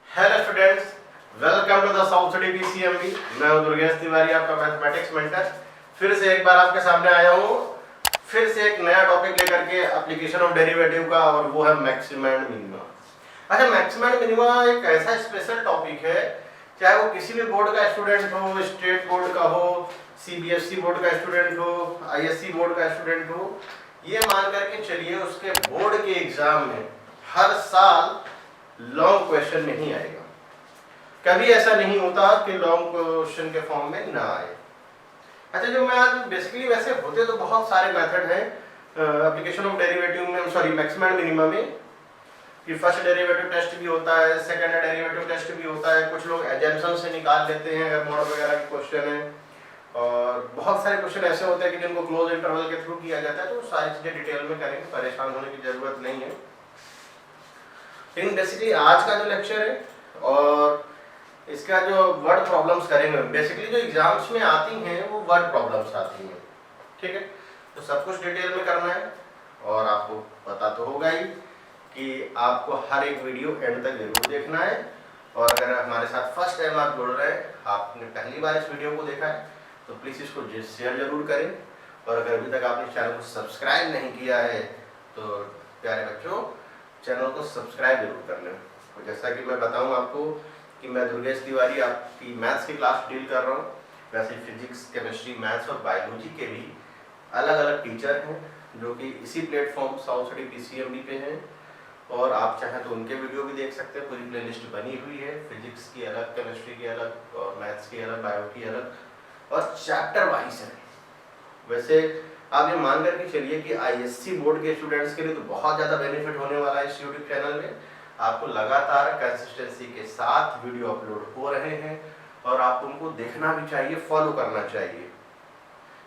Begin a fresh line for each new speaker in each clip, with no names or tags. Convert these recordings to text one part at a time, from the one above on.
Hello students, welcome to the south city PCMB. मैं हूं दुर्गेश तिवारी, आपका मैथमेटिक्स मेंटर। फिर से एक बार आपके सामने आया हूं, फिर से एक नया टॉपिक लेकर के, एप्लीकेशन ऑफ डेरिवेटिव का, और वो है मैक्सिमा एंड मिनिमा। अच्छा, मैक्सिमा एंड मिनिमा एक ऐसा स्पेशल टॉपिक है, चाहे वो किसी भी बोर्ड का स्टूडेंट हो, स्टेट बोर्ड का हो, सीबीएसई बोर्ड का स्टूडेंट हो, आईएससी बोर्ड का स्टूडेंट हो, ये मान करके चलिए उसके बोर्ड के एग्जाम में हर साल लॉन्ग क्वेश्चन नहीं आएगा। कभी ऐसा नहीं होता कि लॉन्ग क्वेश्चन के फॉर्म में ना आए। अच्छा, जो मैं आज बेसिकली वैसे होते तो बहुत सारे मेथड हैं एप्लीकेशन ऑफ डेरिवेटिव में, सॉरी मैक्सिमा एंड मिनिमा में, कि फर्स्ट डेरिवेटिव टेस्ट भी होता है, सेकंड डेरिवेटिव टेस्ट भी होता है, कुछ लोग एजम्पशन से निकाल लेते हैं अगर मॉड वगैरह के क्वेश्चन है, और बहुत सारे क्वेश्चन ऐसे होते हैं कि जिनको क्लोज इंटरवल के थ्रू किया जाता है। तो सारी चीजें डिटेल में करेंगे, परेशान होने की जरूरत नहीं है। लेकिन बेसिकली आज का जो लेक्चर है और इसका जो वर्ड प्रॉब्लम्स करेंगे, बेसिकली जो एग्जाम्स में आती हैं वो वर्ड प्रॉब्लम्स आती हैं, ठीक है। तो सब कुछ डिटेल में करना है, और आपको पता तो होगा ही कि आपको हर एक वीडियो एंड तक जरूर देखना है। और अगर हमारे साथ फर्स्ट टाइम आप जुड़ रहे हैं, आपने पहली बार इस वीडियो को देखा है, तो प्लीज़ इसको शेयर जरूर करें। और अगर अभी तक आपने चैनल को सब्सक्राइब नहीं किया है तो प्यारे बच्चों, चैनल को सब्सक्राइब जरूर कर लें। तो जैसा कि मैं बताऊं आपको कि मैं दुर्गेश तिवारी आपकी मैथ्स की क्लास डील कर रहा हूँ। वैसे फिजिक्स, केमिस्ट्री, मैथ्स और बायोलॉजी के भी अलग अलग टीचर हैं जो कि इसी प्लेटफॉर्म साउथ सिटी पीसीएमबी पे हैं, और आप चाहें तो उनके वीडियो भी देख सकते हैं। पूरी प्लेलिस्ट बनी हुई है, फिजिक्स की अलग, केमिस्ट्री की अलग, और मैथ्स की अलग, बायो की अलग, और चैप्टर वाइज है। वैसे आप ये मान करके चलिए कि आईएससी बोर्ड के स्टूडेंट्स के लिए तो बहुत ज़्यादा बेनिफिट होने वाला है इस यूट्यूब चैनल में। आपको लगातार कंसिस्टेंसी के साथ वीडियो अपलोड हो रहे हैं, और आपको उनको देखना भी चाहिए, फॉलो करना चाहिए।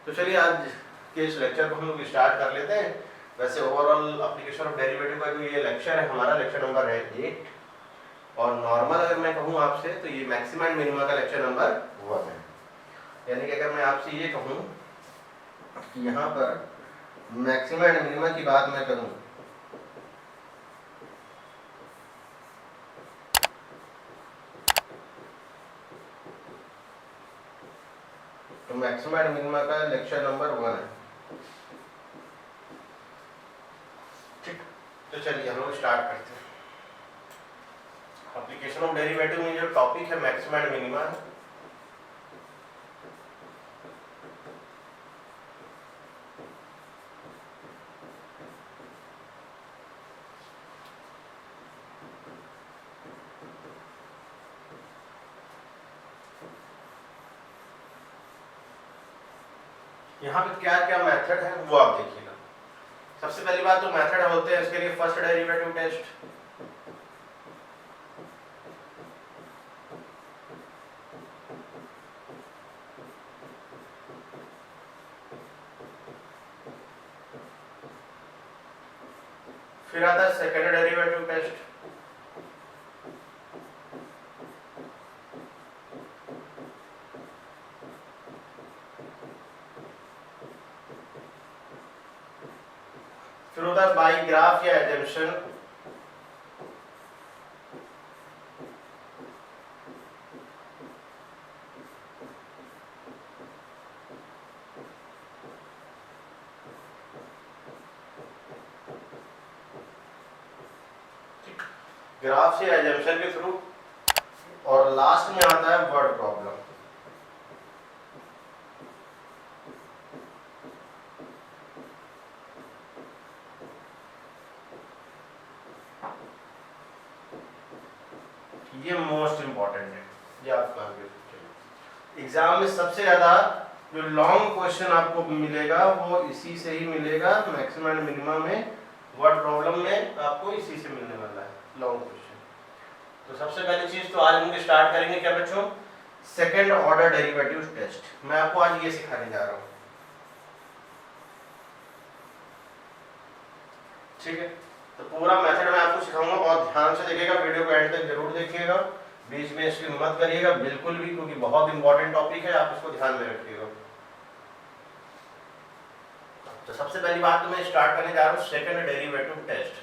तो चलिए आज के इस लेक्चर को हम लोग स्टार्ट कर लेते हैं। वैसे ओवरऑल एप्लीकेशन ऑफ डेरिवेटिव का जो ये लेक्चर है, हमारा लेक्चर नंबर है 8, और नॉर्मल अगर मैं कहूँ आपसे तो ये मैक्सिमा एंड मिनिमा का लेक्चर नंबर 1 है। यानी कि अगर मैं आपसे ये कहूँ कि यहाँ पर मैक्सिमा एंड मिनिमा की बात मैं करूँ, तो मैक्सिमा एंड मिनिमा का लेक्चर नंबर 1 है, ठीक। तो चलिए हम लोग स्टार्ट करते हैं। एप्लीकेशन ऑफ डेरिवेटिव में जो टॉपिक है मैक्सिमा एंड मिनिमा है। यहाँ पे क्या क्या मेथड है वो आप देखिएगा। सबसे पहली बात तो मेथड होते हैं इसके लिए फर्स्ट डेरिवेटिव टेस्ट, फिर आता है सेकंड डेरिवेटिव टेस्ट, फिर होता है बाई ग्राफ या एजम्पशन, ग्राफ से एजम्पशन के थ्रू, और लास्ट में आता है वर्ड प्रॉब्लम। ये मोस्ट इंपॉर्टेंट है, ये आप एग्जाम में सबसे ज्यादा जो लॉन्ग क्वेश्चन आपको मिलेगा वो इसी से ही मिलेगा। मैक्सिमा एंड मिनिमा में, वर्ड प्रॉब्लम में आपको इसी से मिलने वाला है लॉन्ग क्वेश्चन। तो सबसे पहली चीज तो आज हम स्टार्ट करेंगे क्या बच्चों, सेकंड ऑर्डर डेरिवेटिव टेस्ट। मैं आपको आज ये सिखाने जा रहा हूँ, ठीक है। तो पूरा मेथड मैं आपको सिखाऊंगा, बहुत ध्यान से देखिएगा, वीडियो को एंड तक जरूर देखिएगा, बीच में इसकी मत करिएगा बिल्कुल भी, क्योंकि बहुत इंपॉर्टेंट टॉपिक है, आप इसको ध्यान में रखिएगा। तो सबसे पहली बात तो मैं स्टार्ट करने जा रहा हूँ सेकंड डेरिवेटिव टेस्ट।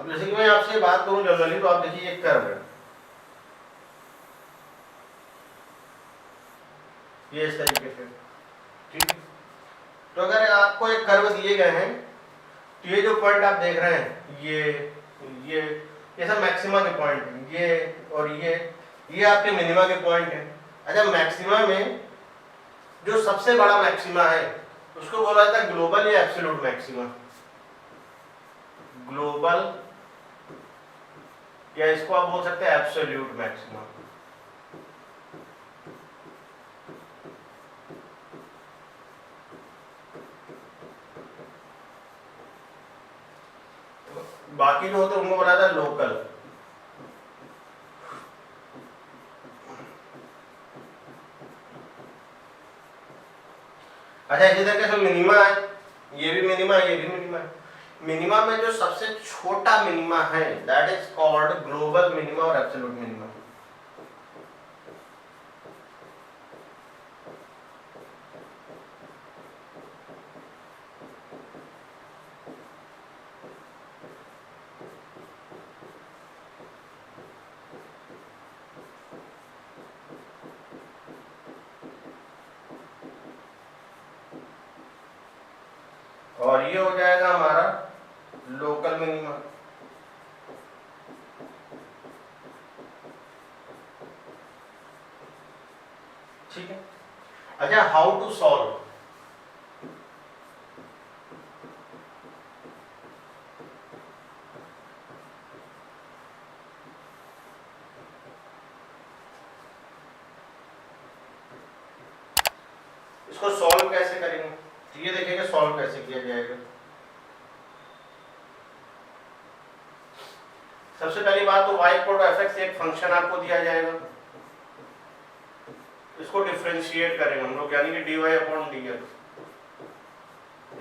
अब जैसे कि मैं आपसे बात करूं जनरली, तो आप देखिए एक कर्व है, ये इस तरीके से, ठीक है। तो अगर आपको एक कर्व दिए गए हैं, तो ये जो पॉइंट आप देख रहे हैं, ये सब मैक्सिमा के पॉइंट हैं, ये और ये आपके मिनिमा के पॉइंट हैं। अच्छा, मैक्सिमा में जो सबसे बड़ा मैक्सिमा है उसको बोला जाता है ग्लोबल या एब्सोल्यूट मैक्सिमा। ग्लोबल, या इसको आप बोल सकते हैं एब्सोल्यूट मैक्सिमा। बाकी जो होते हैं उनको बोला जाता है लोकल। अच्छा, इसी तरीके से मिनिमा है, ये भी मिनिमा है, ये भी मिनिमा है। मिनिमा में जो सबसे छोटा मिनिमा है that is called global minima और एब्सोल्यूट मिनिमा। और ये हो जाएगा हमारा लोकल मिनिमा। ठीक है। अच्छा, हाउ टू सॉल्व, इसको सॉल्व कैसे करेंगे, तो ये देखेंगे सॉल्व कैसे किया जाएगा। सबसे पहली बात तो y इक्वल टू fx एक फंक्शन आपको दिया जाएगा, इसको डिफरेंशिएट करेंगे हम लोग, यानी कि dy अपॉन dx।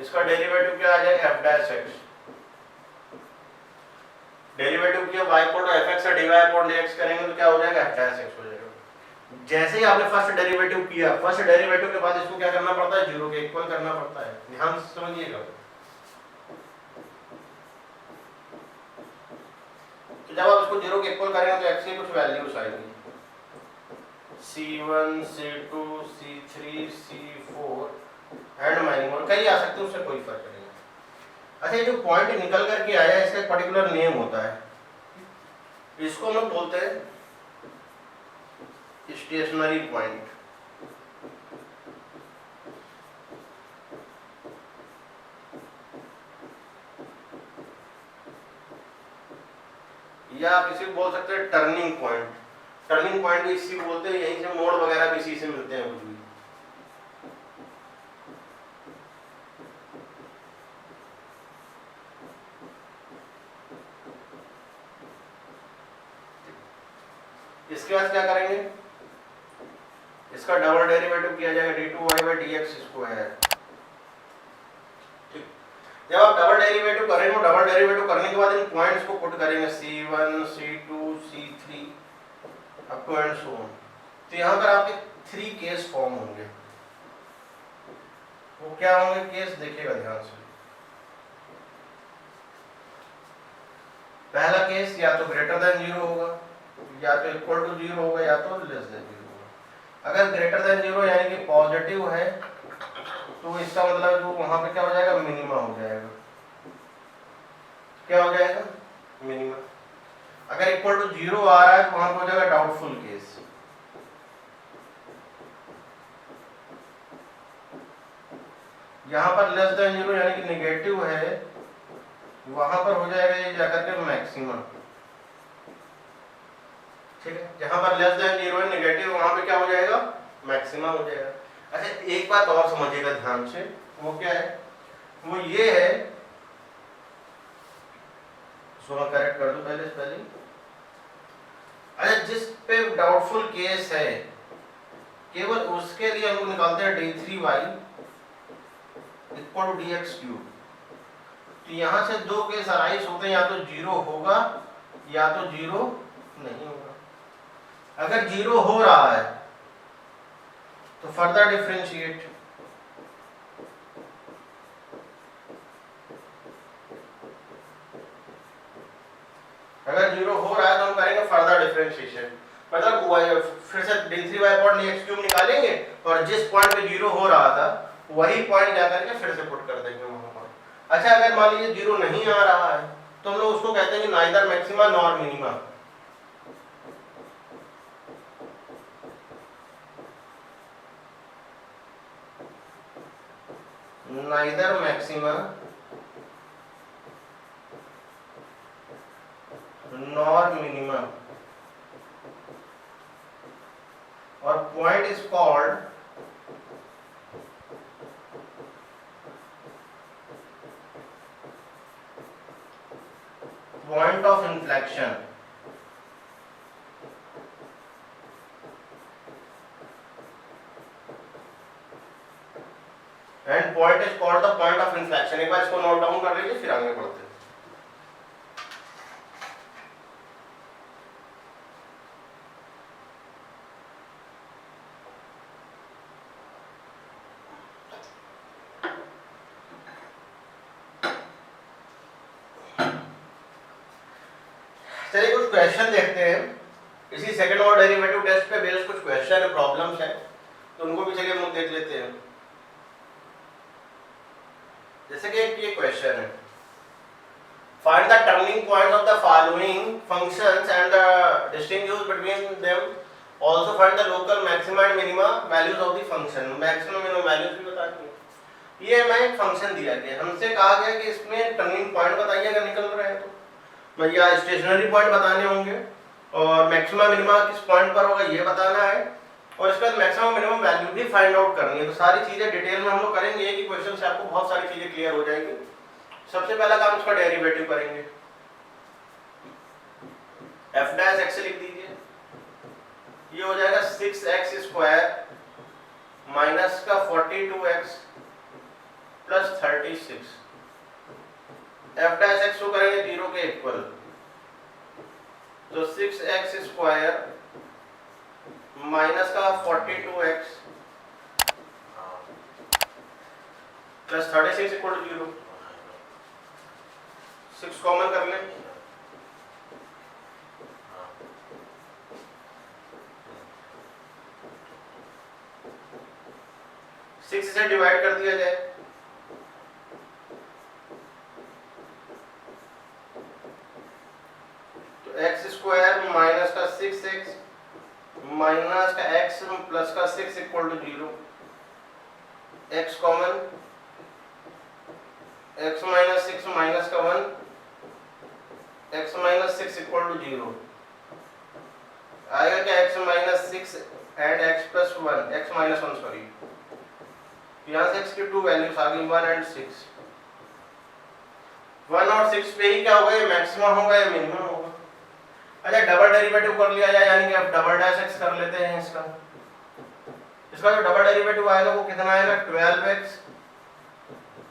इसका डेरिवेटिव क्या आ जाएगा, f डैश x। डेरिवेटिव किया y इक्वल टू fx से dy अपॉन dx करेंगे तो क्या हो जाएगा, f डैश x हो जाएगा। जैसे ही आपने फर्स्ट डेरिवेटिव किया, फर्स्ट डेरिवेटिव के बाद इसको क्या करना पड़ता है, जीरो के इक्वल करना पड़ता है। ध्यान से समझिएगा। तो जब आप इसको जीरो के इक्वल करेंगे तो x की कुछ वैल्यूज आएंगी, c1 c2 c3 c4 and many more, कई आ सकते हैं, उससे कोई फर्क नहीं है। अच्छा, ये जो पॉइंट निकल करके आया इसका एक पर्टिकुलर नेम होता है, इसको हम लोग बोलते हैं स्टेशनरी पॉइंट। या आप इसे बोल सकते हैं टर्निंग पॉइंट। टर्निंग पॉइंट भी इसी बोलते हैं, यहीं से मोड़ वगैरह भी इसी से मिलते हैं कुछ भी। इसके बाद क्या करेंगे, इसका डबल डेरिवेटिव किया जाएगा d2y/dx स्क्वायर। ठीक, जब आप डबल डेरिवेटिव करेंगे, डबल डेरिवेटिव करने के बाद इन पॉइंट्स को पुट करेंगे c1 c2 c3 up to and so on. तो यहाँ पर आपके 3 केस फॉर्म होंगे। वो क्या होंगे केस, देखिएगा ध्यान से। पहला केस या तो ग्रेटर देन 0 होगा, या तो इक्वल टू 0 होगा, या तो लेस देन 0 होगा। अगर ग्रेटर देन 0 यानी कि पॉजिटिव है, तो इसका मतलब जो वहां पे क्या हो जाएगा, मिनिमा हो जाएगा। क्या हो जाएगा, मिनिमा। अगर इक्वल टू 0 आ रहा है तो वहां पे हो जाएगा डाउटफुल केस। यहाँ पर लेस देन 0 यानी कि नेगेटिव है, वहां पर हो जाएगा ये जाकर के मैक्सिमम। ठीक है, जहां पर लेस देन 0 है नेगेटिव, वहां पे क्या हो जाएगा, मैक्सिमम हो जाएगा। अच्छा, एक बात और समझिएगा ध्यान से, वो क्या है, वो ये है, सो मैं करेक्ट कर दूं पहले स्पेलिंग। अच्छा, जिस पे डाउटफुल केस है केवल उसके लिए हम लोग निकालते हैं d3y इक्वल टू dx3। तो यहां से 2 केस अराइज होते हैं, या तो 0 होगा या तो 0 नहीं होगा। अगर 0 हो रहा है तो फर्दर डिफरेंशिएट, अगर जीरो हो रहा है तो हम करेंगे फर्दर डिफरेंशिएशन, मतलब फिर से d3y अपॉन dx क्यूब निकालेंगे और जिस पॉइंट पे जीरो हो रहा था वही पॉइंट जा करके फिर से पुट कर देंगे वहां पर। अच्छा अगर मान लीजिए जीरो नहीं आ रहा है तो हम लोग उसको कहते हैं कि neither maxima nor minima. Neither maxima nor minima, और point is called point of inflection. And point is called the point of inflection. एक बार इसको नोट डाउन कर लीजिए फिर आगे बढ़ते हैं। चलिए कुछ क्वेश्चन देखते हैं इसी सेकंड ऑर्डर डेरिवेटिव टेस्ट पे बेस्ड कुछ क्वेश्चन है, प्रॉब्लम्स हैं, तो उनको भी चलिए हम लोग देख लेते हैं। जैसे कि ये क्वेश्चन है, find the turning points of the following functions and the distinguish between them, also find the local maxima and minima values of the function. Maximum minimum values भी बतानी है। ये हमें एक फंक्शन दिया गया, हमसे कहा गया कि इसमें टर्निंग पॉइंट बताइए अगर निकल रहे हैं तो, या स्टेशनरी पॉइंट बताने होंगे और मैक्सिमा मिनिमा किस पॉइंट पर होगा ये बताना है, और इसके बाद मैक्सिमम मिनिमम वैल्यू भी फाइंड आउट करनी है। तो सारी चीजें डिटेल में हम लोग करेंगे, एक ही क्वेश्चन से आपको बहुत सारी चीजें क्लियर हो जाएंगी। सबसे पहला काम इसका डेरिवेटिव करेंगे। f डैश x लिख दीजिए, ये हो जाएगा 6x स्क्वायर माइनस का 42x plus 36। f dash x को करेंगे 0 के इक्वल, तो 6x स्क्वायर माइनस का 42x plus 36 equal to 0। 6 common कर लें, सिक्स से डिवाइड कर दिया जाए, तो x स्क्वायर माइनस का 6x माइनस का x प्लस का 6 equal to 0। x common, x minus 6 minus का 1, x माइनस 6 इक्वल टू 0। आएगा क्या x minus 6 and x plus 1, x minus 1 sorry, यहाँ से x की 2 वैल्यूज आ गई 1 एंड 6। 1 और 6 पे ही क्या होगा, ये मैक्सिमम होगा या मिनिमम होगा। अच्छा डबल डेरिवेटिव कर लिया जाए, यानी कि अब डबल डैश x कर लेते हैं इसका। इसका जो डबल डेरिवेटिव आएगा वो कितना आएगा, 12x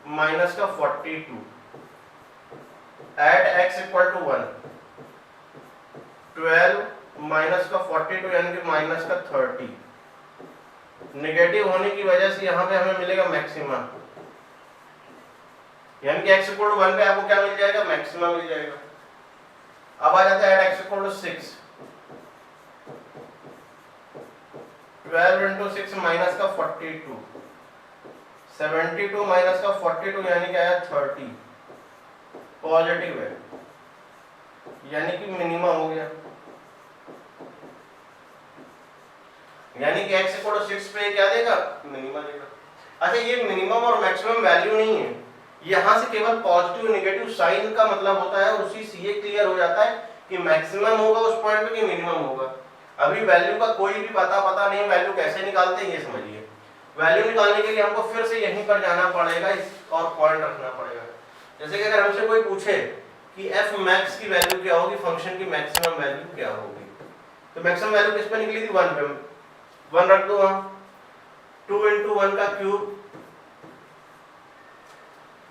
माइनस का 42 at x equal to 1। 12 minus का 42 यानी कि माइनस का 30। नेगेटिव होने की वजह से यहाँ पे हमें मिलेगा मैक्सिमा, यानी कि x इक्वल टू 1 पे आपको क्या मिल जाएगा, मैक्सिमा मिल जाएगा। अब आ जाता है x equal to 6, 12 into 6 minus का 42, 72 माइनस का 42 यानी क्या है 30, पॉजिटिव है, यानी कि मिनिमम हो गया। यानी कि x इक्वल टू 6 पे क्या देगा, मिनिमम देगा। अच्छा ये मिनिमम और मैक्सिमम वैल्यू नहीं है, यहाँ से केवल पॉजिटिव नेगेटिव साइन का मतलब होता है, उसी से ये क्लियर हो जाता है कि मैक्सिमम होगा उस पॉइंट पे कि मिनिमम होगा। अभी वैल्यू का कोई भी पता नहीं, वैल्यू कैसे निकालते हैं ये समझिए। वैल्यू निकालने के लिए हमको फिर से यहीं पर जाना पड़ेगा और पॉइंट रखना पड़ेगा। जैसे कि अगर हमसे कोई पूछे कि f मैक्स की वैल्यू क्या होगी, फंक्शन की मैक्सिमम वैल्यू क्या होगी, तो मैक्सिमम वैल्यू किस पे निकली थी, 1 पे। 1 रख दो वहां, 2 इंटू 1 का क्यूब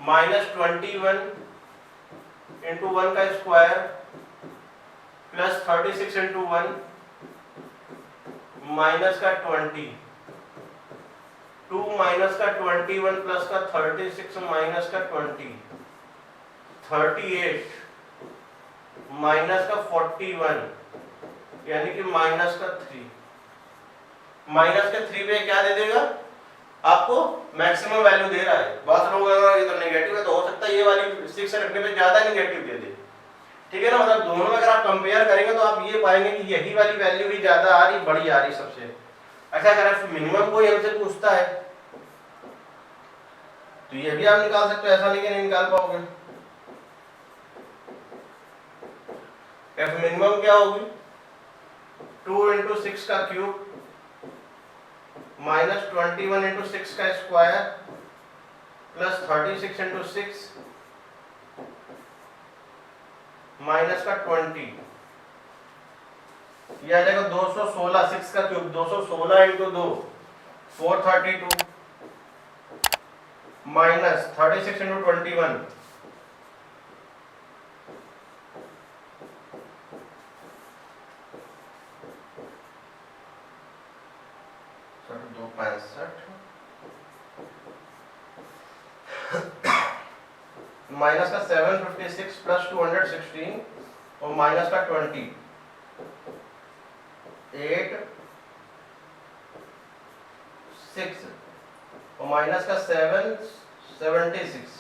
माइनस 21 इंटू 1 का स्क्वायर प्लस 36 इंटू 1 माइनस का 20, 2 माइनस का 21 प्लस का 36 माइनस का 20, 38 माइनस का 41 यानी कि माइनस का 3। माइनस के 3 पे क्या दे देगा आपको, मैक्सिमम वैल्यू दे रहा है। बहुत लोग अगर ये तो नेगेटिव है तो हो सकता है ये वाली 6 रखने पे ज्यादा नेगेटिव दे दे, ठीक है ना। मतलब दोनों में अगर आप कंपेयर करेंगे तो आप ये पाएंगे कि यही वाली वैल्यू भी ज्यादा आ रही, बड़ी आ रही सबसे। अच्छा, अगर मिनिमम कोई हमसे पूछता है तो ये भी आप निकाल सकते हो, ऐसा नहीं कि नहीं निकाल पाओगे। एफ मिनिमम क्या होगी, 2 इंटू 6 का क्यूब माइनस 21 इंटू 6 का स्क्वायर प्लस 36 इंटू 6 माइनस का 20, यह आ जाएगा 216। 6 का cube 216 into 2 432 minus 36 into 21 265 minus का 756 प्लस 216 और माइनस का 20 8 6 और माइनस का 7 76।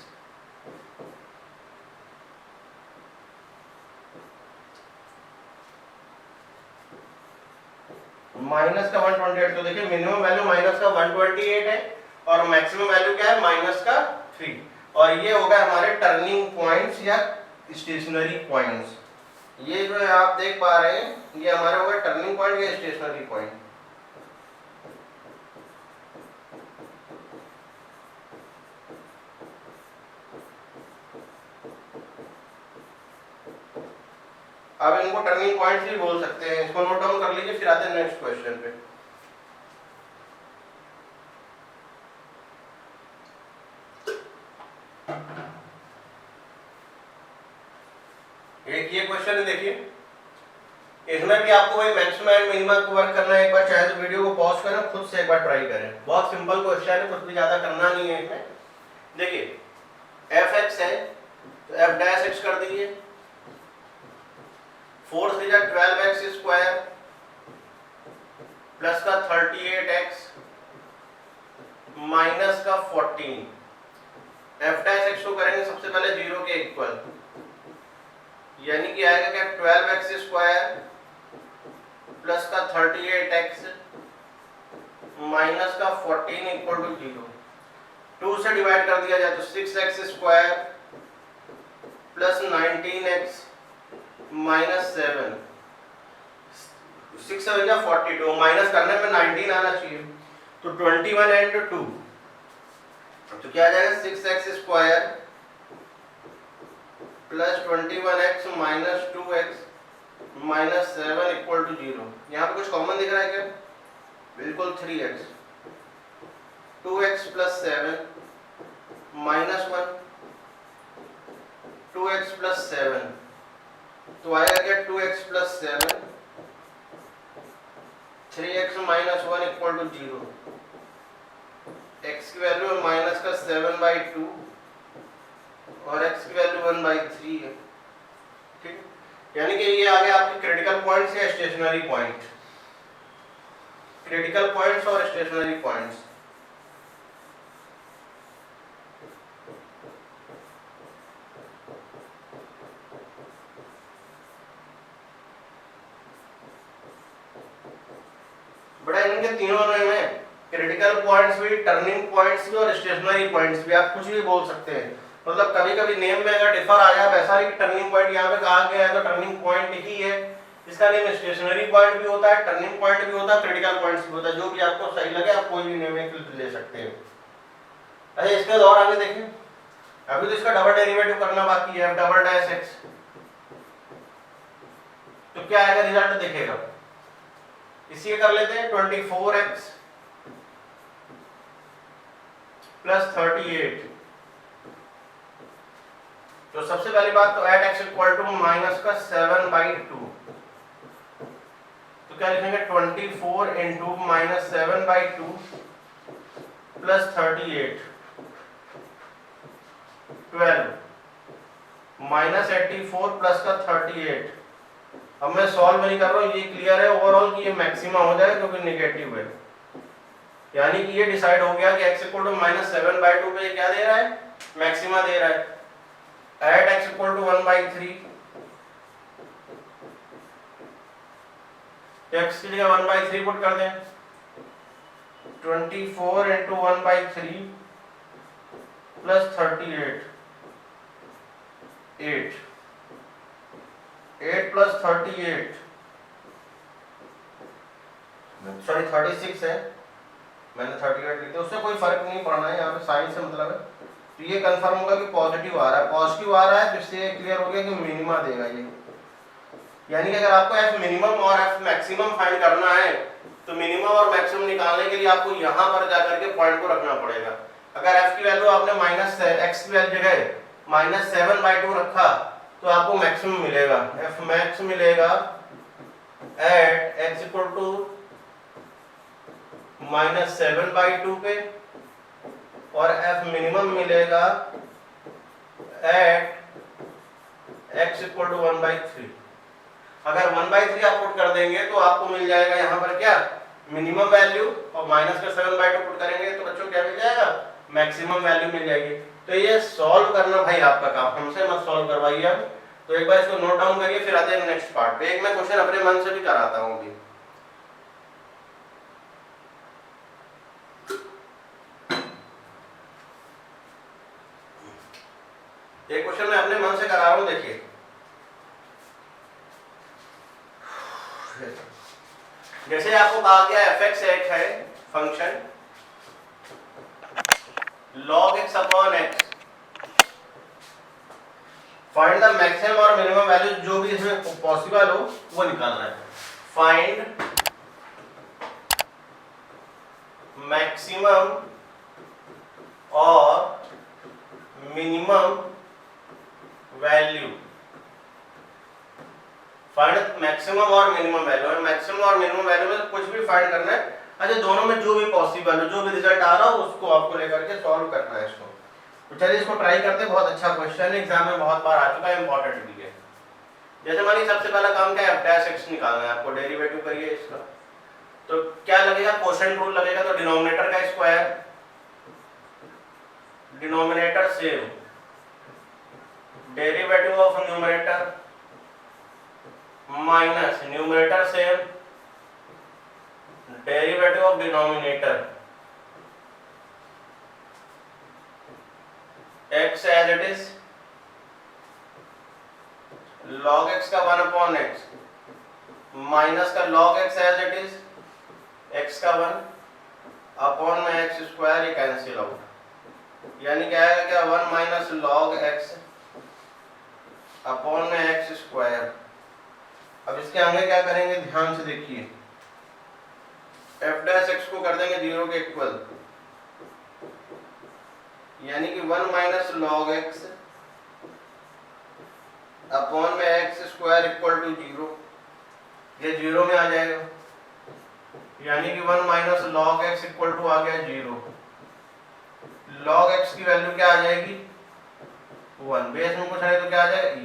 माइनस का 128। तो देखिए मिनिमम वैल्यू माइनस का 128 है और मैक्सिमम वैल्यू क्या है, माइनस का 3। और ये हो गया हमारे टर्निंग पॉइंट्स या स्टेशनरी पॉइंट्स। ये जो है आप देख पा रहे हैं ये हमारे हो गए टर्निंग पॉइंट या स्टेशनरी पॉइंट। अब इनको टर्निंग पॉइंट्स भी बोल सकते हैं, इसको नोट डाउन कर लीजिए, फिर आते हैं नेक्स्ट क्वेश्चन पे। एक ये क्वेश्चन है, देखिए इसमें भी आपको वही मैक्सिमम एंड मिनिमम को वर्क करना है। एक बार चाहे तो वीडियो को पॉज करें, खुद से एक बार ट्राई करें। बहुत सिंपल क्वेश्चन है, कुछ भी ज्यादा करना नहीं है इसमें। देखिए एफ एक्स है तो एफ डैश एक्स कर दीजिए, 4 3 जा 12x स्क्वायर प्लस का 38x माइनस का 14। एफ डैश एक्स को करेंगे सबसे पहले 0 के इक्वल, यानी कि आएगा क्या 12x स्क्वायर प्लस का 38x माइनस का 14 इक्वल टू 0। 2 से डिवाइड कर दिया जाए तो 6x square plus 19x minus 7। 6 7 जा 42, माइनस करने में 19 आना चाहिए तो 21 एंड 2 तो क्या आ जाएगा 6x square plus 21x minus 2x minus 7 equal to 0। यहाँ पे कुछ कॉमन दिख रहा है क्या, बिल्कुल 3x 2x plus 7 minus 1 2x plus 7 तो आएगा क्या 2x plus 7 3x minus 1 equal to 0। x की वैल्यू माइनस का 7/2 और x की वैल्यू 1/3 है, ठीक। यानी कि ये आ गया आपके क्रिटिकल पॉइंट्स या स्टेशनरी पॉइंट। क्रिटिकल पॉइंट्स और स्टेशनरी पॉइंट्स। बड़ा इनके तीनों में क्रिटिकल पॉइंट्स भी, टर्निंग पॉइंट्स भी और स्टेशनरी पॉइंट्स भी, आप कुछ भी बोल सकते हैं। मतलब कभी कभी नेम में अगर डिफर आ जाए, वैसा नहीं कि टर्निंग पॉइंट यहाँ पे कहा गया है तो टर्निंग पॉइंट ही है, इसका नेम स्टेशनरी पॉइंट भी होता है, टर्निंग पॉइंट भी होता है, क्रिटिकल पॉइंट्स भी होता है। जो भी आपको सही लगे आप कोई भी नेम ले सकते हैं। अच्छा इसके बाद और आगे देखिए, अभी तो इसका डबल डेरिवेटिव करना बाकी है, डबल डैश एक्स। तो क्या आएगा रिजल्ट देखेगा, इसी कर लेते हैं 24x प्लस 38। तो सबसे पहली बात तो at x equal to minus का 7/2 तो क्या लिखेंगे 24 इंटू माइनस 7/2 प्लस 38 12 -84 प्लस का 38। अब मैं सॉल्व नहीं कर रहा हूँ, ये क्लियर है ओवरऑल कि ये मैक्सिमा हो जाएगा क्योंकि नेगेटिव है। यानी कि ये डिसाइड हो गया कि x इक्वल टू -7/2 पे ये क्या दे रहा है, मैक्सिमा दे रहा है। At x equal to 1/3, x की जगह 1/3 पुट कर दें। 24 इंटू 1/3 प्लस 38, 8 प्लस 38, सॉरी 36 है, मैंने 38 लिख दिया, उससे कोई फर्क नहीं पड़ना है, यहाँ पे साइन से मतलब है। तो ये कंफर्म होगा कि पॉजिटिव आ रहा है, पॉजिटिव आ रहा है तो इससे क्लियर हो गया कि मिनिमा देगा ये। यानी कि अगर आपको एफ मिनिमम और एफ मैक्सिमम फाइंड करना है तो मिनिमम और मैक्सिमम निकालने के लिए आपको यहाँ पर जाकर के पॉइंट को रखना पड़ेगा। अगर एफ की वैल्यू आपने x की वैल्यू जगह -7/2 रखा तो आपको मैक्सिमम मिलेगा, एफ मैक्स मिलेगा एट x इक्वल टू -7/2 पे, और एफ मिनिमम मिलेगा एट x इक्वल टू 1/3। अगर 1/3 आप पुट कर देंगे तो आपको मिल जाएगा यहाँ पर क्या, मिनिमम वैल्यू, और माइनस का 7/2 पुट करेंगे तो बच्चों क्या मिल जाएगा, मैक्सिमम वैल्यू मिल जाएगी। तो ये सॉल्व करना भाई आपका काम, हमसे मत सॉल्व करवाइए आप। तो एक बार इसको नोट डाउन करिए, फिर आते हैं नेक्स्ट पार्ट पे। एक मैं क्वेश्चन अपने मन से भी कराता हूँ अभी। एक क्वेश्चन मैं अपने मन से करा रहा हूँ, देखिए। जैसे आपको कहा गया fx एक है function log x upon x, find the maximum और मिनिमम वैल्यू, जो भी इसमें पॉसिबल हो वो निकालना है। फाइंड मैक्सिमम और मिनिमम वैल्यू, फाइंड मैक्सिमम और मिनिमम वैल्यू, और मैक्सिमम और मिनिमम वैल्यू में कुछ भी फाइंड करना है। अच्छा, दोनों में जो भी पॉसिबल है, जो भी रिजल्ट आ रहा हो उसको आपको लेकर के सॉल्व करना है इसको। तो चलिए इसको ट्राई करते हैं। बहुत अच्छा क्वेश्चन है, एग्जाम में बहुत बार आ चुका है, इंपॉर्टेंट भी है। जैसे मानिए सबसे पहला काम क्या है, f' निकालना है आपको, डेरिवेटिव करिए इसका। तो क्या लगेगा, कोशेंट रूल लगेगा, तो डिनोमिनेटर का square, denominator same, derivative of numerator minus numerator same, derivative of denominator, x as it is, log x का 1/x माइनस का log x as it is, x का 1 अपॉन में x स्क्वायर, ये cancel out, यानी क्या आएगा, क्या 1 minus log x upon में x स्क्वायर। अब इसके आगे क्या करेंगे, ध्यान से देखिए, f' को कर देंगे 0 के इक्वल, यानी कि 1 माइनस log x अपॉन में x स्क्वायर इक्वल टू 0, ये 0 में आ जाएगा, यानी कि 1 minus log x equal to आ गया 0। log x की वैल्यू क्या आ जाएगी, 1, बेस में कुछ नहीं तो क्या आ जाएगा, e,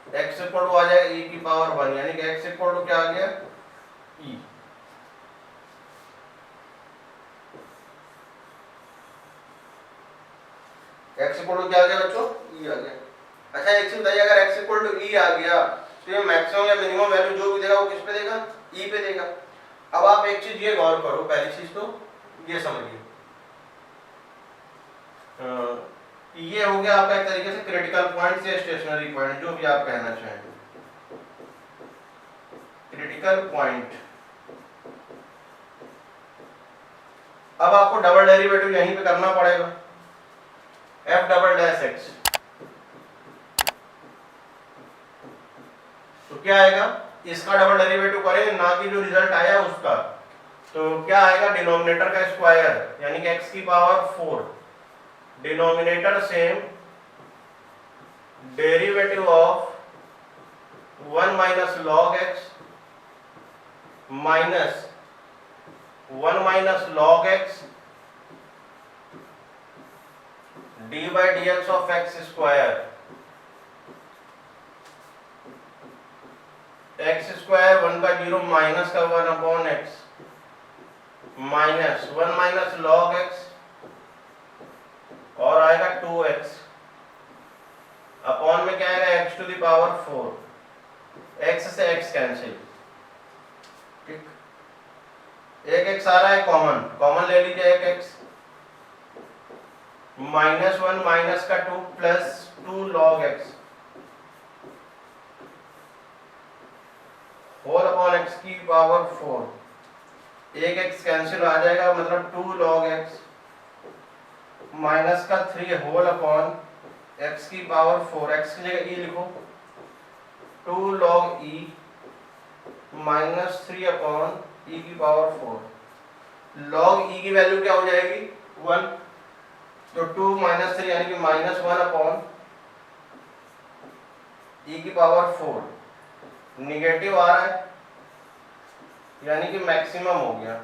x इक्वल टू आ जाएगा e की पावर 1, यानी कि x इक्वल टू क्या आ गया, e। x इक्वल टू क्या आ गया बच्चों, e आ गया। अच्छा, एक चीज बताइए, अगर x इक्वल टू e आ गया तो ये मैक्सिमम या मिनिमम वैल्यू जो भी देगा वो किस पे देगा, e पे देगा। अब आप एक चीज ये गौर करो, पहली चीज तो ये समझिए, ये हो गया आपका एक तरीके से क्रिटिकल पॉइंट या स्टेशनरी पॉइंट, जो भी आप कहना चाहें, क्रिटिकल पॉइंट। अब आपको डबल डेरिवेटिव यहीं पे करना पड़ेगा, f'(x), तो क्या आएगा, इसका डबल डेरिवेटिव करेंगे, ना कि जो रिजल्ट आया उसका, तो क्या आएगा, डिनोमिनेटर का स्क्वायर, यानी कि x की power 4, denominator same, derivative of 1 minus log x minus 1 minus log x dy dx of x square x square 1 का 0 माइनस का 1 upon x minus 1 minus log x और आएगा 2x अपॉन में क्या आएगा x to the power 4 x से x cancel. ठीक, एक x आ रहा है कॉमन, कॉमन ले लीजिए एक x माइनस 1 माइनस का 2 plus 2 log x whole upon x की पावर 4, एक x कैंसिल आ जाएगा मतलब 2 लॉग x माइनस का 3 होल अपॉन x की पावर 4, x की जगह e लिखो 2 log e minus 3 upon e की पावर 4। लॉग e की वैल्यू क्या हो जाएगी 1, तो 2 माइनस 3 यानी कि माइनस 1 अपॉन e की पावर 4। निगेटिव आ रहा है यानी कि मैक्सिमम हो गया,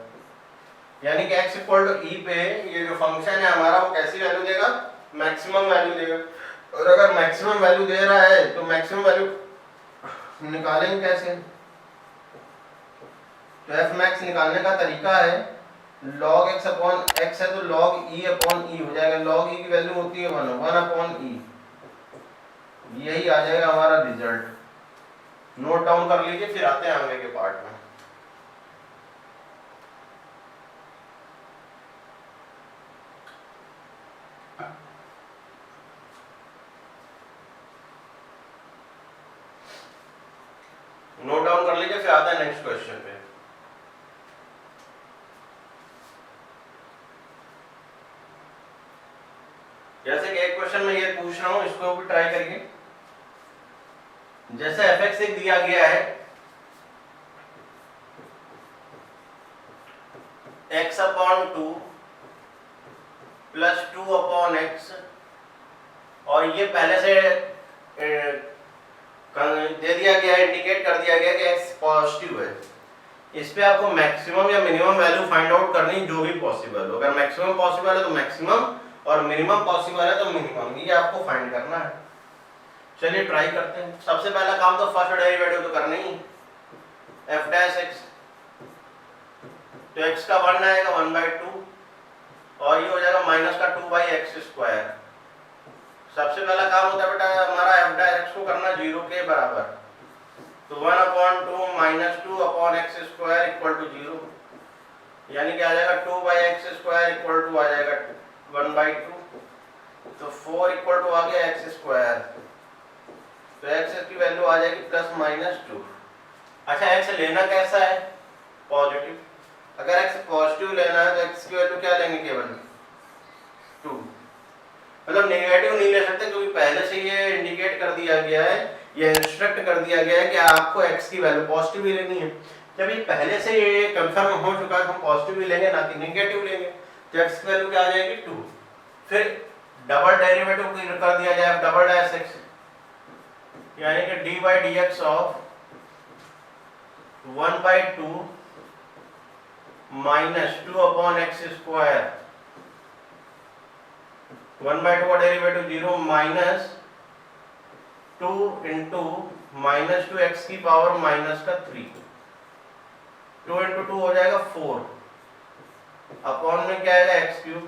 यानी कि x इक्वल टू e पे ये जो फंक्शन है हमारा वो कैसी वैल्यू देगा, मैक्सिमम वैल्यू देगा। और अगर मैक्सिमम वैल्यू दे रहा है तो मैक्सिमम वैल्यू निकालेंगे कैसे, तो f मैक्स निकालने का तरीका है log x अपॉन x है तो log e अपॉन e हो जाएगा। log e की वैल्यू होती है 1 अपॉन e, यही आ जाएगा हमारा रिजल्ट। नोट डाउन कर लीजिए, फिर आते हैं आगे के पार्ट में। नोट डाउन कर लीजिए, फिर आते हैं नेक्स्ट क्वेश्चन पे। जैसे कि एक क्वेश्चन में ये पूछ रहा हूं, इसको भी ट्राई करिए। जैसे fx एक दिया गया है x upon 2 plus 2 upon x, और ये पहले से दे दिया गया है, इंडिकेट कर दिया गया कि x पॉजिटिव है। इस पे आपको मैक्सिमम या मिनिमम वैल्यू फाइंड आउट करनी, जो भी पॉसिबल हो। अगर मैक्सिमम पॉसिबल है तो मैक्सिमम और मिनिमम पॉसिबल है तो मिनिमम, ये आपको फाइंड करना है। चलिए ट्राई करते हैं। सबसे पहला काम तो फर्स्ट डेरिवेटिव तो करना ही, f डैश x, तो x का 1 आएगा 1/2 और ये हो जाएगा माइनस का 2/x²। सबसे पहला काम होता है बेटा हमारा f डैश x को करना 0 के बराबर, तो 1/2 minus 2 upon x² equal to 0, यानी कि आ जाएगा 2/x² इक्वल टू आ जाएगा 1/2, तो 4 इक्वल टू आ गया x², तो x की वैल्यू आ जाएगी +-2। अच्छा x लेना कैसा है, पॉजिटिव। अगर x पॉजिटिव लेना है तो x की वैल्यू क्या लेंगे, केवल 2, मतलब नेगेटिव नहीं ले सकते क्योंकि पहले से ये इंडिकेट कर दिया गया है, ये इंस्ट्रक्ट कर दिया गया है कि आपको x की वैल्यू पॉजिटिव ही लेनी है। जब ये पहले से ये कंफर्म हो चुका है तो हम पॉजिटिव ही लेंगे ना कि नेगेटिव लेंगे, तो x की वैल्यू क्या आ जाएगी 2। फिर डबल डेरिवेटिव कर दिया जाए डबल डैश x, यानी कि d/dx of 1/2 minus 2 upon x², 1/2 का derivative 0 minus 2 into minus 2x की पावर माइनस का 3, 2 इंटू 2 हो जाएगा 4 अपॉन में क्या आएगा x³,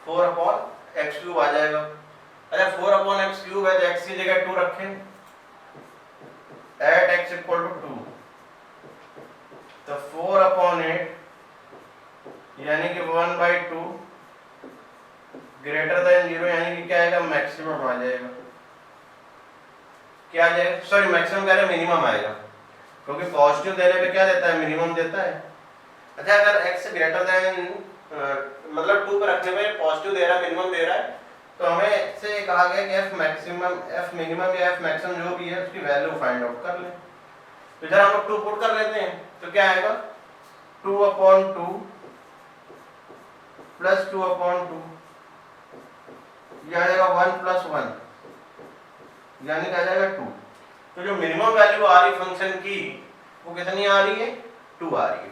4 अपॉन x³ आ जाएगा। अच्छा 4 अपॉन x³ है तो x की जगह 2 रखें, एट x इक्वल टू 2, तो 4 अपॉन 8 यानी कि 1/2 ग्रेटर देन 0, यानी कि क्या आएगा मैक्सिमम आ जाएगा। क्या आ जाएगा, सॉरी मैक्सिमम कह रहे मिनिमम आएगा, क्योंकि पॉजिटिव देने पे क्या देता है, मिनिमम देता है। अच्छा अगर x ग्रेटर देन मतलब 2 पे रखने में पॉजिटिव दे रहा है, मिनिमम दे रहा है, तो हमें से कहा गया कि f मैक्सिमम, f मिनिमम या f मैक्सिमम जो भी है उसकी वैल्यू फाइंड आउट कर लें। तो इधर हम लोग 2 पुट कर लेते हैं, तो क्या आएगा 2/2 प्लस 2/2, ये आ जाएगा 1 + 1, यानी कि आ जाएगा 2। तो जो मिनिमम वैल्यू आ रही फंक्शन की वो कितनी आ रही है, 2 आ रही है।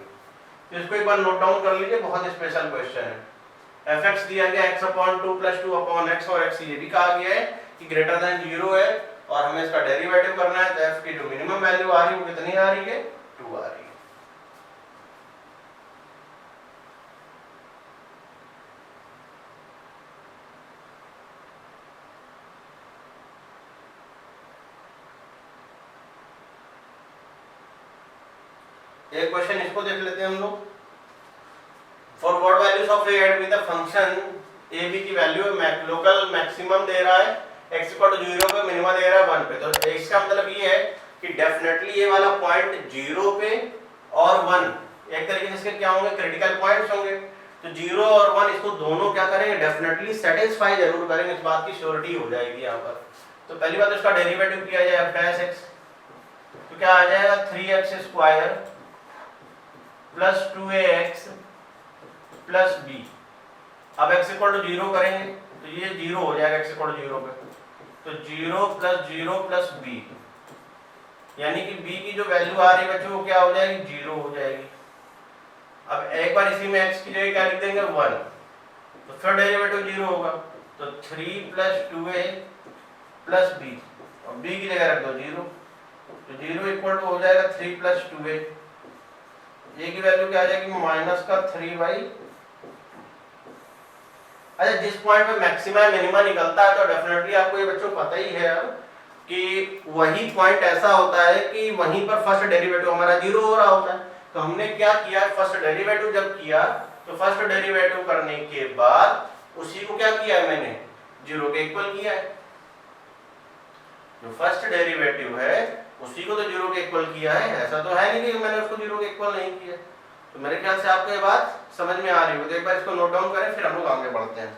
तो इसको एक बार नोट डाउन कर लीजिए, बहुत स्पेशल क्वेश्चन है। fx दिया गया x/2 + 2/x, और x ये भी कहा गया है कि ग्रेटर देन 0 है और हमें इसका डेरिवेटिव करना है, तो f की जो मिनिमम वैल्यू आ रही है वो कितनी आ रही है, 2 आ रही है। एक क्वेश्चन इसको देख लेते हैं हम लोग। For what values of a at with the function a b की वैल्यू लोकल मैक्सिमम दे रहा है, x इक्वल टू 0 पे, मिनिमम दे रहा है 1 पे। तो इसका मतलब ये है कि डेफिनेटली ये वाला पॉइंट 0 पे और 1 एक तरीके से इसके क्या होंगे, क्रिटिकल पॉइंट्स होंगे। तो 0 और 1 इसको दोनों क्या करेंगे, डेफिनेटली सेटिस्फाई जरूर करेंगे, इस बात की श्योरिटी हो जाएगी यहाँ पर। तो पहली बात इसका डेरिवेटिव किया जाए f डैश x, तो क्या आ जाएगा 3x square plus 2ax plus b। अब x इक्वल टू 0 करेंगे तो ये 0 हो जाएगा x इक्वल टू 0 पे, तो 0 प्लस 0 प्लस b, यानी कि b की जो वैल्यू आ रही है बच्चों वो क्या हो जाएगी, 0 हो जाएगी। अब एक बार इसी में x की जगह क्या लिख देंगे 1, तो फिर डेरिवेटिव 0 होगा, तो 3 प्लस 2a प्लस b, और b की जगह रख दो 0, तो 0 इक्वल टू हो जाएगा 3 प्लस 2a, a की वैल्यू क्या आ जाएगी माइनस का 3/। अच्छा, जिस पॉइंट पे मैक्सिमा मिनिमा निकलता है तो डेफिनेटली आपको ये बच्चों पता ही है अब कि वही पॉइंट ऐसा होता है कि वहीं पर फर्स्ट डेरिवेटिव हमारा 0 हो रहा होता है। तो हमने क्या किया, फर्स्ट डेरिवेटिव जब किया तो फर्स्ट डेरिवेटिव करने के बाद उसी को क्या किया है मैंने, 0 के इक्वल किया है। जो फर्स्ट डेरिवेटिव है उसी को तो 0 के इक्वल किया है, ऐसा तो है नहीं कि मैंने उसको 0 के इक्वल नहीं किया। तो मेरे ख्याल से आपको ये बात समझ में आ रही हो, तो एक बार इसको नोट डाउन करें फिर हम लोग आगे बढ़ते हैं।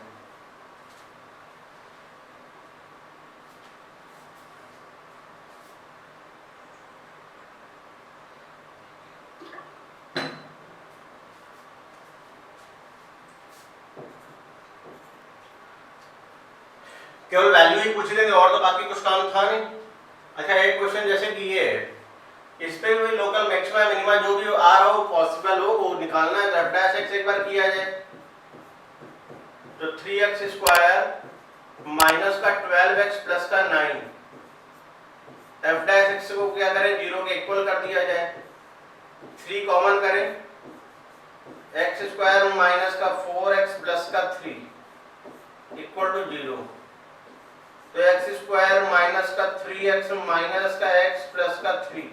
केवल वैल्यू ही पूछ लेंगे और तो बाकी कुछ काम था नहीं। अच्छा, एक क्वेश्चन जैसे कि ये इस पे भी लोकल मैक्सिमा मिनिमा जो भी आ रहा हो पॉसिबल हो वो निकालना है। तो f डैश x एक बार किया जाए तो 3x स्क्वायर माइनस का 12x प्लस का 9, f डैश x को क्या करें 0 के इक्वल कर दिया जाए, 3 कॉमन करें, x स्क्वायर माइनस का 4x प्लस का 3 इक्वल टू 0। तो x स्क्वायर माइनस का 3x माइनस का x प्लस का 3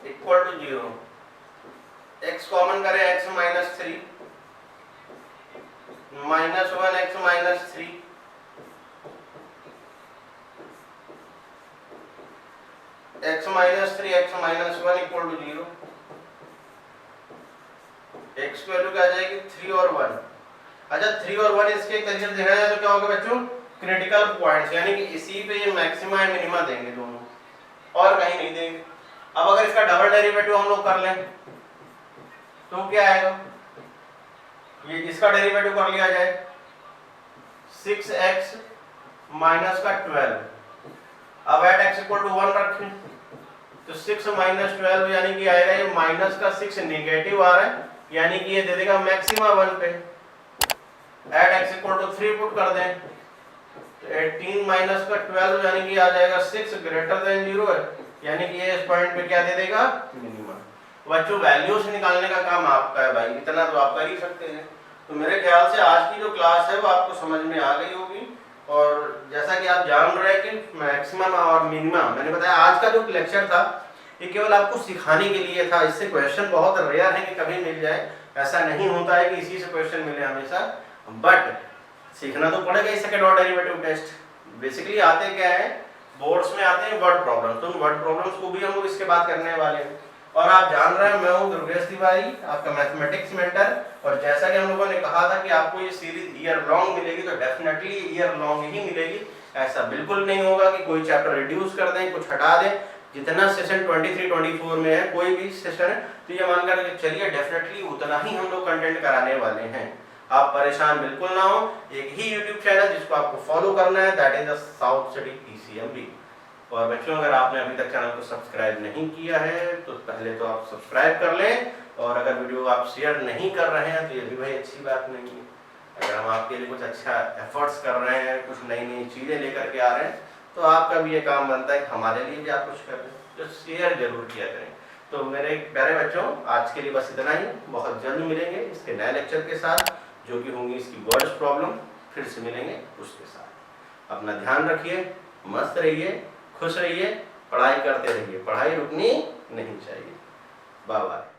इक्वल टू 0। x कॉमन करें, x minus 3 minus 1 x minus 3 x minus 3 x minus 1 equal to 0। x की value क्या आ जाएगी 3 और 1। अच्छा, 3 और 1 इसके एक तरीके से देखा जाए तो क्या होगा बच्चों, क्रिटिकल पॉइंट्स, यानी कि इसी पे ये मैक्सिमा है मिनिमा देंगे दोनों, और कहीं नहीं देंगे। अब अगर इसका डबल डेरिवेटिव हम लोग कर लें तो क्या आएगा, ये इसका डेरिवेटिव कर लिया जाए 6x माइनस का 12। अब एट x इक्वल टू 1 रखें तो 6 माइनस 12 यानी कि आएगा ये माइनस का 6 नेगेटिव आ रहा है, यानी कि ये दे देगा मैक्सिमा 1 पे। At x equal to 3 put कर दें तो 18 माइनस का 12 यानी कि आ जाएगा 6 ग्रेटर देन 0 है, यानी कि ये इस पॉइंट पे क्या दे देगा मिनिमम। बच्चों वैल्यूज निकालने का काम आपका है भाई, इतना तो आप कर ही सकते हैं। तो मेरे ख्याल से आज की जो क्लास है वो आपको समझ में आ गई होगी, और जैसा कि आप जान रहे हैं कि मैक्सिमम और मिनिमम मैंने बताया आज का जो लेक्चर था ये केवल आपको सिखाने के लिए था। इससे क्वेश्चन बहुत रेयर है कि कभी मिल जाए, ऐसा नहीं होता है कि इसी से क्वेश्चन मिले हमेशा, बट सीखना तो पड़ेगा। इस second order derivative test basically आते क्या है, बोर्ड्स में आते हैं वर्ड प्रॉब्लम, तो वर्ड प्रॉब्लम्स को भी हम लोग इसके बाद करने वाले हैं। और आप जान रहे हैं मैं हूं दुर्गेश तिवारी, आपका मैथमेटिक्स मेंटर, और जैसा कि हम लोगों ने कहा था कि आपको ये सीरीज ईयर लॉन्ग मिलेगी, तो डेफिनेटली ईयर लॉन्ग ही मिलेगी। ऐसा बिल्कुल नहीं होगा कि कोई चैप्टर रिड्यूस कर दें, कुछ हटा दें। जितना सेशन 23-24 में है कोई भी सेशन है तो ये मानकर चलिए डेफिनेटली उतना ही हम लोग कंटेंट कराने वाले हैं। आप परेशान बिल्कुल ना हो, एक ही यूट्यूब चैनल जिसको आपको फॉलो करना है, that is the south city PCMB. और बच्चों अगर आपने अभी तक चैनल को सब्सक्राइब नहीं किया है तो पहले तो आप सब्सक्राइब कर लें, और अगर वीडियो आप शेयर नहीं कर रहे हैं तो ये भी भाई अच्छी बात नहीं है। अगर हम आपके लिए कुछ अच्छा एफर्ट्स कर रहे हैं, कुछ नई नई चीज़ें लेकर के आ रहे हैं तो आपका भी ये काम बनता है कि हमारे लिए भी आप कुछ कर दें, तो शेयर जरूर किया करें। तो मेरे प्यारे बच्चों, आज के लिए बस इतना ही। बहुत जल्द मिलेंगे इसके नए लेक्चर के साथ, जो कि होंगी इसकी वर्ड्स प्रॉब्लम। फिर से मिलेंगे उसके साथ। अपना ध्यान रखिए, मस्त रहिए, खुश रहिए, पढ़ाई करते रहिए, पढ़ाई रुकनी नहीं चाहिए। Bye bye.